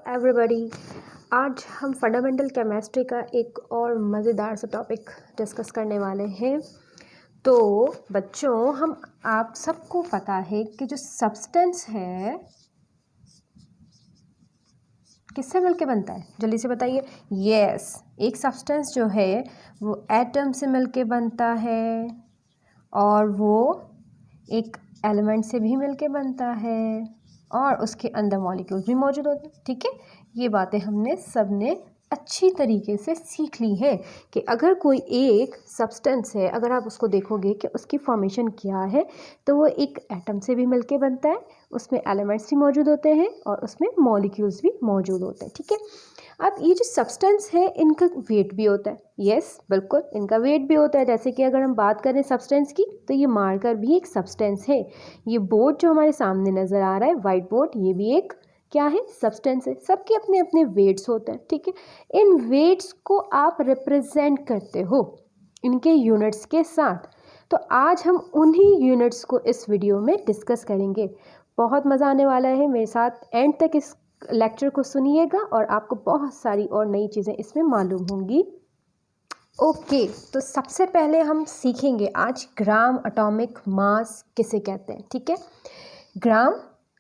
Everybody. आज हम fundamental chemistry का एक और मज़ेदार सा टॉपिक डिस्कस करने वाले हैं। तो बच्चों, हम आप सबको पता है कि जो सब्सटेंस है किससे मिलके बनता है? जल्दी से बताइए। यस, एक सब्सटेंस जो है वो एटम से मिलके बनता है और वो एक एलिमेंट से भी मिलके बनता है और उसके अंदर मॉलिक्यूल्स भी मौजूद होते हैं। ठीक है, ये बातें हमने सबने अच्छी तरीके से सीख ली है कि अगर कोई एक सब्सटेंस है, अगर आप उसको देखोगे कि उसकी फॉर्मेशन क्या है, तो वो एक एटम से भी मिलके बनता है, उसमें एलिमेंट्स भी मौजूद होते हैं और उसमें मॉलिक्यूल्स भी मौजूद होते हैं। ठीक है, अब ये जो सब्सटेंस है इनका वेट भी होता है। यस, बिल्कुल, इनका वेट भी होता है। जैसे कि अगर हम बात करें सब्सटेंस की, तो ये मार्कर भी एक सब्सटेंस है। ये बोर्ड जो हमारे सामने नज़र आ रहा है, वाइट बोर्ड, ये भी एक क्या है? सब्सटेंस है। सबके अपने अपने वेट्स होते हैं। ठीक है, इन वेट्स को आप रिप्रेजेंट करते हो इनके यूनिट्स के साथ। तो आज हम उन्हीं यूनिट्स को इस वीडियो में डिस्कस करेंगे। बहुत मज़ा आने वाला है, मेरे साथ एंड तक इस लेक्चर को सुनिएगा और आपको बहुत सारी और नई चीज़ें इसमें मालूम होंगी। ओके, तो सबसे पहले हम सीखेंगे आज ग्राम एटॉमिक मास किसे कहते हैं। ठीक है, ग्राम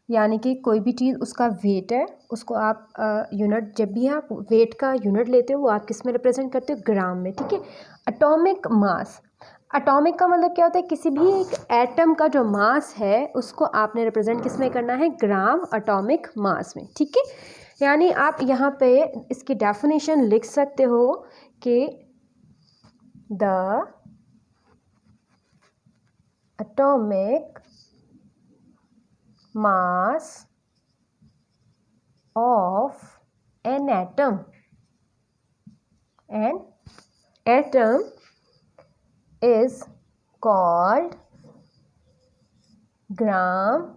यानी कि कोई भी चीज़ उसका वेट है, उसको आप यूनिट, जब भी आप वेट का यूनिट लेते हो वो आप किस में रिप्रेजेंट करते हो? ग्राम में। ठीक है, एटॉमिक मास, एटॉमिक का मतलब क्या होता है? किसी भी एक एटम का जो मास है उसको आपने रिप्रेजेंट किस में करना है? ग्राम एटॉमिक मास में। ठीक है, यानी आप यहाँ पे इसकी डेफिनेशन लिख सकते हो कि the atomic mass of an atom is called gram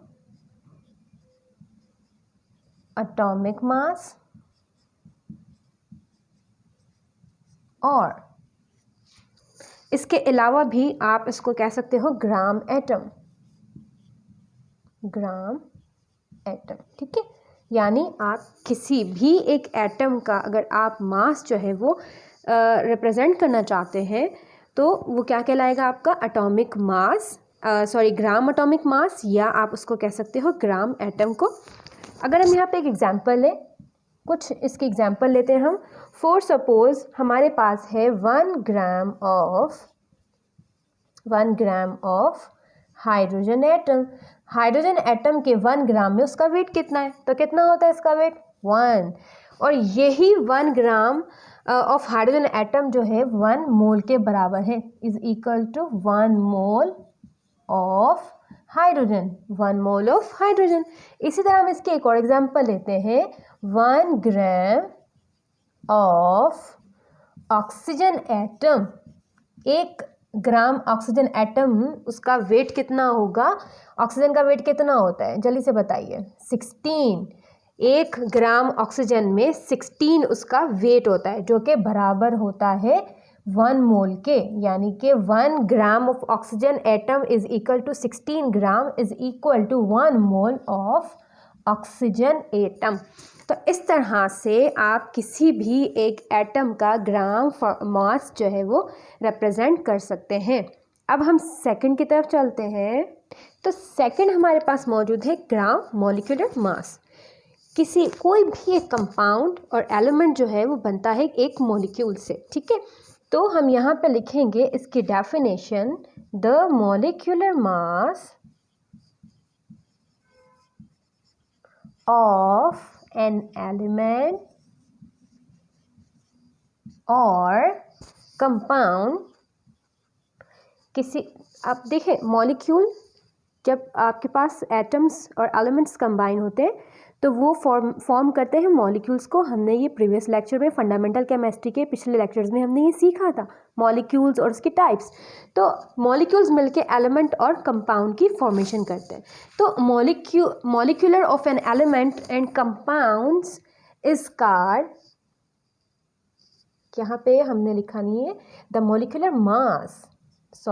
atomic mass, और इसके अलावा भी आप इसको कह सकते हो ग्राम एटम, ग्राम एटम। ठीक है, यानी आप किसी भी एक एटम का अगर आप मास जो है वो रिप्रेजेंट करना चाहते हैं तो वो क्या कहलाएगा? आपका atomic mass, gram atomic mass, या आप उसको कह सकते हो ग्राम एटम को। अगर हम यहाँ पे एक एग्जांपल लें, कुछ इसके एग्जांपल लेते हैं हम। फॉर सपोज हमारे पास है 1 gram of hydrogen atom. Hydrogen atom के 1 ग्राम में उसका वेट कितना है? तो कितना होता है इसका वेट? 1। और यही 1 ग्राम ऑफ हाइड्रोजन एटम जो है 1 मोल के बराबर है, is equal to 1 mole of hydrogen, 1 mole of hydrogen. इसी तरह हम इसके एक और एग्जांपल लेते हैं। 1 gram of oxygen atom, 1 gram oxygen atom, उसका वेट कितना होगा? ऑक्सीजन का वेट कितना होता है? जल्दी से बताइए। 16। 1 ग्राम ऑक्सीजन में 16 उसका वेट होता है, जो कि बराबर होता है 1 मोल के। यानी कि 1 gram of oxygen atom is equal to 16 gram is equal to 1 mole of oxygen atom. तो इस तरह से आप किसी भी एक एटम का ग्राम मास जो है वो रिप्रेजेंट कर सकते हैं। अब हम सेकंड की तरफ चलते हैं। तो सेकंड हमारे पास मौजूद है ग्राम मॉलिक्यूलर मास। कोई भी एक कंपाउंड और एलिमेंट जो है वो बनता है एक मॉलिक्यूल से। ठीक है, तो हम यहाँ पे लिखेंगे इसकी definition, the molecular mass of an element or compound, आप देखें, मॉलिक्यूल जब आपके पास एटम्स और एलिमेंट्स कंबाइन होते हैं तो वो फॉर्म करते हैं मॉलिक्यूल्स को। हमने ये प्रीवियस लेक्चर में, फंडामेंटल केमिस्ट्री के पिछले लेक्चर्स में हमने ये सीखा था, मॉलिक्यूल्स और उसके टाइप्स। तो मॉलिक्यूल्स मिलके एलिमेंट और कंपाउंड की फॉर्मेशन करते हैं। तो molecular of an element and compounds is called, यहाँ पे हमने लिखा नहीं है, द मॉलिक्यूलर मास,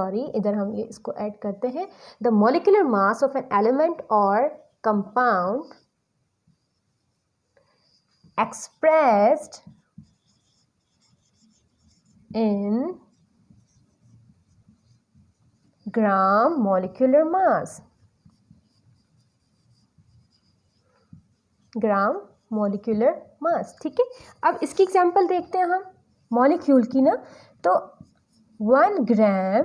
इधर हम ये इसको ऐड करते हैं, the molecular mass of an element और compound expressed in gram molecular mass, gram molecular mass. ठीक है, अब इसकी एग्जांपल देखते हैं हम मॉलिक्यूल की ना। तो 1 ग्राम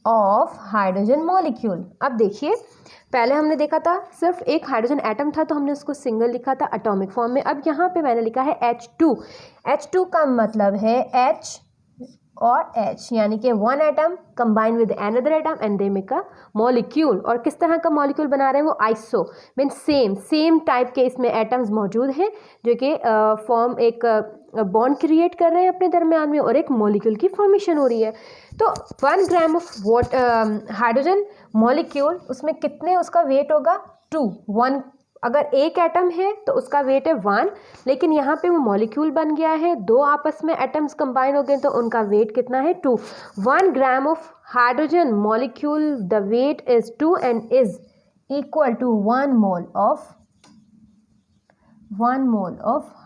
ऑफ हाइड्रोजन मॉलिक्यूल। अब देखिए, पहले हमने देखा था सिर्फ एक हाइड्रोजन एटम था तो हमने उसको सिंगल लिखा था एटॉमिक फॉर्म में। अब यहाँ पे मैंने लिखा है H2। H2 का मतलब है H और H, यानी कि 1 atom combine with another atom and they make a molecule. और किस तरह का मॉलिक्यूल बना रहे हैं वो आइसो, मीन सेम टाइप के इसमें एटम्स मौजूद हैं जो कि फॉर्म एक बॉन्ड क्रिएट कर रहे हैं अपने दरमियान में और एक मॉलिक्यूल की फॉर्मेशन हो रही है। तो 1 ग्राम ऑफ हाइड्रोजन मॉलिक्यूल, उसमें कितने उसका वेट होगा 2। 1 अगर एक एटम है तो उसका वेट है 1, लेकिन यहाँ पे वो मॉलिक्यूल बन गया है, 2 आपस में एटम्स कंबाइन हो गए तो उनका वेट कितना है 2। 1 gram of hydrogen molecule, the weight is 2 and is equal to 1 mole of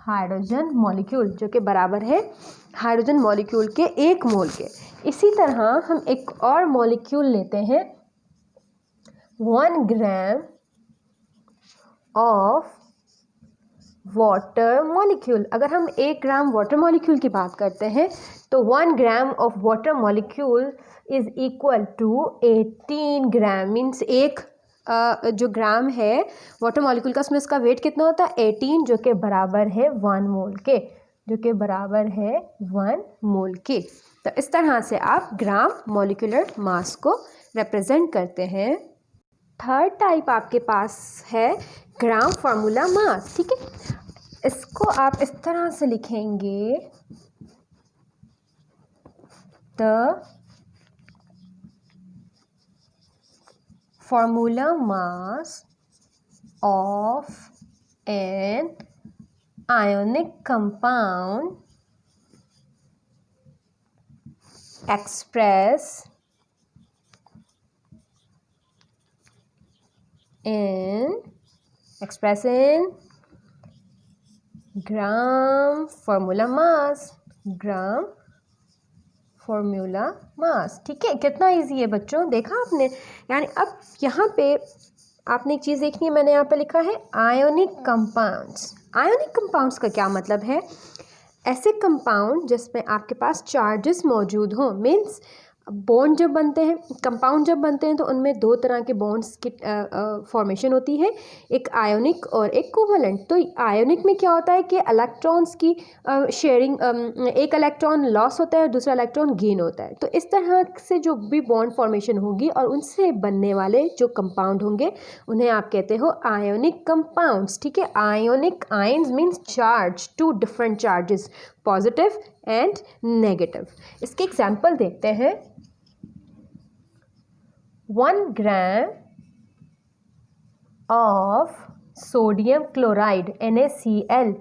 hydrogen molecule, जो कि बराबर है हाइड्रोजन मॉलिक्यूल के 1 मोल के। इसी तरह हम एक और मॉलिक्यूल लेते हैं 1 ग्राम ऑफ वाटर मॉलिक्यूल। अगर हम 1 ग्राम वाटर मॉलिक्यूल की बात करते हैं तो 1 gram of water molecule is equal to 18 gram, means एक जो ग्राम है वाटर मॉलिक्यूल का, उसमें उसका वेट कितना होता है 18, जो कि बराबर है 1 मोल के, जो कि बराबर है 1 मोल के। तो इस तरह से आप ग्राम मॉलिक्यूलर मास को रिप्रेजेंट करते हैं। थर्ड टाइप आपके पास है ग्राम फार्मूला मास। ठीक है, इसको आप इस तरह से लिखेंगे, the formula mass of an ionic compound expressed in gram formula mass। ठीक है, कितना इजी है बच्चों, देखा आपने। यानी अब यहाँ पे आपने एक चीज़ देखनी है, मैंने यहाँ पे लिखा है आयोनिक कंपाउंड्स। आयोनिक कंपाउंड्स का क्या मतलब है? ऐसे कंपाउंड जिसमें आपके पास चार्जेस मौजूद हों, मीन्स बॉन्ड जब बनते हैं, कंपाउंड जब बनते हैं तो उनमें 2 तरह के बॉन्ड्स की फॉर्मेशन होती है, एक आयोनिक और एक कोवलेंट। तो आयोनिक में क्या होता है कि इलेक्ट्रॉन्स की शेयरिंग, एक इलेक्ट्रॉन लॉस होता है और दूसरा इलेक्ट्रॉन गेन होता है। तो इस तरह से जो भी बॉन्ड फॉर्मेशन होगी और उनसे बनने वाले जो कंपाउंड होंगे उन्हें आप कहते हो आयोनिक कंपाउंड्स। ठीक है, ionic, ions means charge, 2 different charges, positive and negative. इसके एग्जाम्पल देखते हैं। 1 gram of sodium chloride NaCl,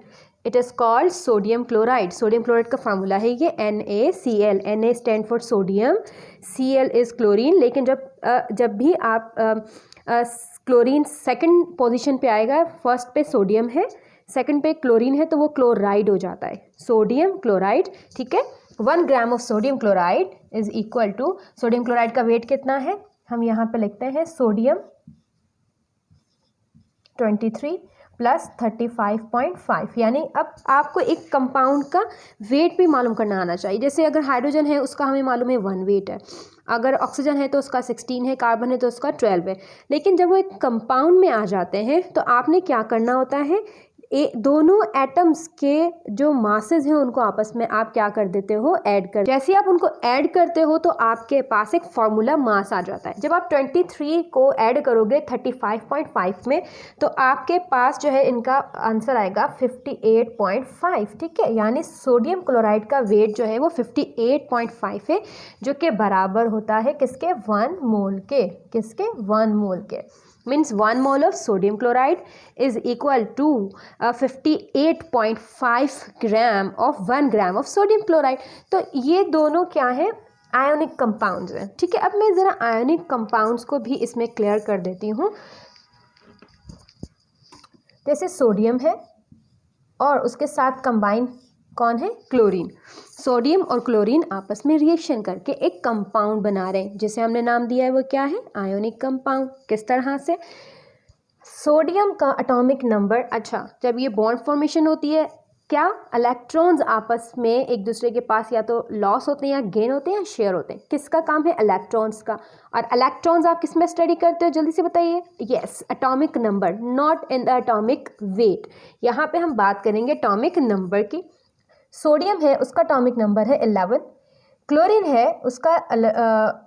it is called sodium chloride. Sodium chloride का फार्मूला है ये NaCl। Na stand for sodium, Cl is chlorine. लेकिन जब भी आप क्लोरीन सेकंड पोजीशन पे आएगा, फर्स्ट पे सोडियम है, सेकंड पे क्लोरीन है, तो वो क्लोराइड हो जाता है, सोडियम क्लोराइड। ठीक है, 1 gram of sodium chloride is equal to, sodium chloride का वेट कितना है, हम यहाँ पे लिखते हैं सोडियम 23 प्लस 35.5। यानी अब आपको एक कंपाउंड का वेट भी मालूम करना आना चाहिए। जैसे अगर हाइड्रोजन है उसका हमें मालूम है 1 वेट है, अगर ऑक्सीजन है तो उसका 16 है, कार्बन है तो उसका 12 है। लेकिन जब वो एक कंपाउंड में आ जाते हैं तो आपने क्या करना होता है, दोनों एटम्स के जो मासेस हैं उनको आपस में आप क्या कर देते हो, ऐड कर। जैसे ही आप उनको ऐड करते हो तो आपके पास एक फार्मूला मास आ जाता है। जब आप 23 को ऐड करोगे 35.5 में तो आपके पास जो है इनका आंसर आएगा 58.5। ठीक है, यानी सोडियम क्लोराइड का वेट जो है वो 58.5 है, जो कि बराबर होता है किसके, 1 मोल के। किसके, 1 मोल के। Means 1 mole of sodium chloride is equal to 58.5 gram of 1 gram of sodium chloride. तो ये दोनों क्या है, आयोनिक कंपाउंड्स हैं। ठीक है, अब मैं ज़रा आयोनिक कंपाउंड्स को भी इसमें क्लियर कर देती हूँ। जैसे सोडियम है, और उसके साथ कंबाइन कौन है, क्लोरीन। सोडियम और क्लोरीन आपस में रिएक्शन करके एक कंपाउंड बना रहे हैं, जिसे हमने नाम दिया है वो क्या है, आयोनिक कंपाउंड। किस तरह से, सोडियम का एटॉमिक नंबर, अच्छा जब ये बॉन्ड फॉर्मेशन होती है क्या, इलेक्ट्रॉन्स आपस में एक दूसरे के पास या तो लॉस होते हैं या गेन होते हैं या शेयर होते हैं, किसका काम है, इलेक्ट्रॉन्स का। और इलेक्ट्रॉन्स आप किस में स्टडी करते हो, जल्दी से बताइए, yes atomic number, not in the atomic weight. यहाँ पे हम बात करेंगे एटॉमिक नंबर की। सोडियम है उसका एटॉमिक नंबर है 11, क्लोरीन है उसका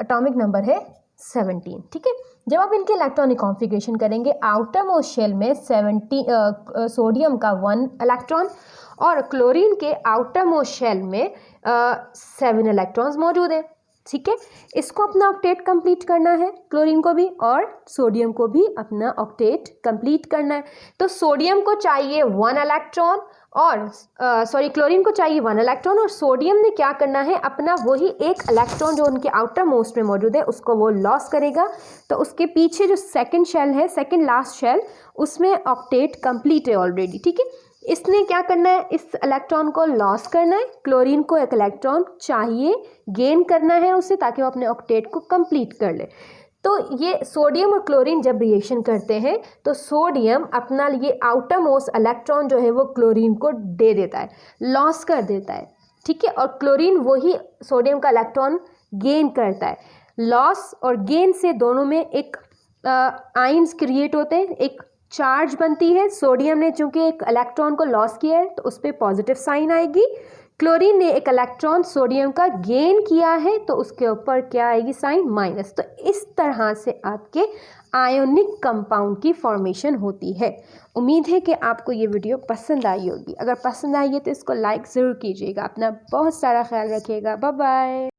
एटॉमिक नंबर है 17, ठीक है। जब आप इनके इलेक्ट्रॉनिक कॉन्फ़िगरेशन करेंगे, आउटर मोस्ट शेल में सोडियम का 1 इलेक्ट्रॉन और क्लोरीन के आउटर मोस्ट शेल में 7 इलेक्ट्रॉन्स मौजूद हैं, ठीक है। इसको अपना ऑक्टेट कंप्लीट करना है, क्लोरीन को भी और सोडियम को भी अपना ऑक्टेट कंप्लीट करना है। तो सोडियम को चाहिए 1 इलेक्ट्रॉन और क्लोरीन को चाहिए 1 इलेक्ट्रॉन, और सोडियम ने क्या करना है, अपना वही एक इलेक्ट्रॉन जो उनके आउटर मोस्ट में मौजूद है उसको वो लॉस करेगा। तो उसके पीछे जो सेकंड शेल है, सेकंड लास्ट शेल, उसमें ऑक्टेट कंप्लीट है ऑलरेडी, ठीक है। इसने क्या करना है, इस इलेक्ट्रॉन को लॉस करना है, क्लोरीन को एक इलेक्ट्रॉन चाहिए, गेन करना है उसे, ताकि वो अपने ऑक्टेट को कंप्लीट कर ले। तो ये सोडियम और क्लोरीन जब रिएक्शन करते हैं तो सोडियम अपना ये आउटर मोस्ट इलेक्ट्रॉन जो है वो क्लोरीन को दे देता है, लॉस कर देता है, ठीक है। और क्लोरीन वही सोडियम का इलेक्ट्रॉन गेन करता है। लॉस और गेन से दोनों में एक आयंस क्रिएट होते हैं, एक चार्ज बनती है। सोडियम ने चूंकि एक इलेक्ट्रॉन को लॉस किया है तो उस पर पॉजिटिव साइन आएगी, क्लोरीन ने एक इलेक्ट्रॉन सोडियम का गेन किया है तो उसके ऊपर क्या आएगी, साइन माइनस। तो इस तरह से आपके आयोनिक कंपाउंड की फॉर्मेशन होती है। उम्मीद है कि आपको ये वीडियो पसंद आई होगी। अगर पसंद आई है तो इसको लाइक ज़रूर कीजिएगा। अपना बहुत सारा ख्याल रखिएगा। Bye bye.